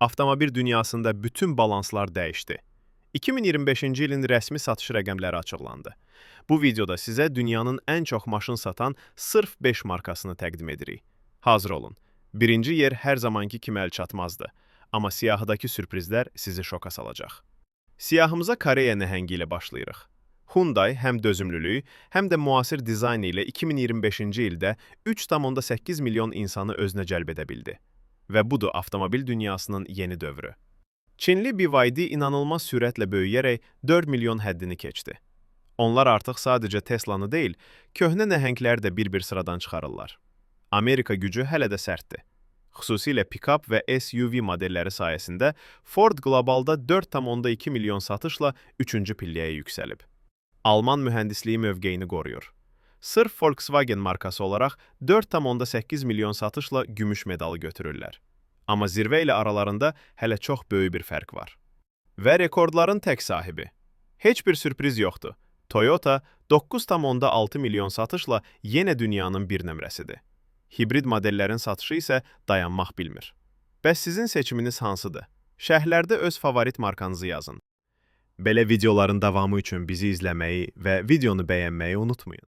Avtomobil dünyasında bütün balanslar dəyişdi. 2025-ci ilin rəsmi satış rəqəmləri açıqlandı. Bu videoda sizə dünyanın ən çox maşın satan sırf 5 markasını təqdim edirik. Hazır olun. Birinci yer hər zamanki kimi əl çatmazdı. Amma siyahıdakı sürprizlər sizi şoka salacaq. Siyahımıza Koreya nəhəngi ilə başlayırıq. Hyundai həm dözümlülük, həm də müasir dizaynı ilə 2025-ci ildə 3,8 milyon insanı özünə cəlb edə bildi. Və budur avtomobil dünyasının yeni dövrü. Çinli BYD inanılmaz sürətlə böyüyərək 4 milyon həddini keçdi. Onlar artıq sadəcə Teslanı deyil, köhnə nəhəngləri də bir-bir sıradan çıxarırlar. Amerika gücü hələ də sərtdir. Xüsusilə pick-up və SUV modelləri sayəsində Ford qlobalda 4,2 milyon satışla 3-cü pilləyə yüksəlib. Alman mühəndisliyi mövqeyini qoruyur. Sırf Volkswagen markası olaraq 4,8 milyon satışla gümüş medalı götürürlər. Amma zirvə ilə aralarında hələ çox böyük bir fərq var. Və rekordların tək sahibi. Heç bir sürpriz yoxdur. Toyota 9,6 milyon satışla yenə dünyanın bir nömrəsidir. Hibrid modellərin satışı isə dayanmaq bilmir. Bəs sizin seçiminiz hansıdır? Şərhlərdə öz favorit markanızı yazın. Belə videoların davamı üçün bizi izləməyi və videonu bəyənməyi unutmayın.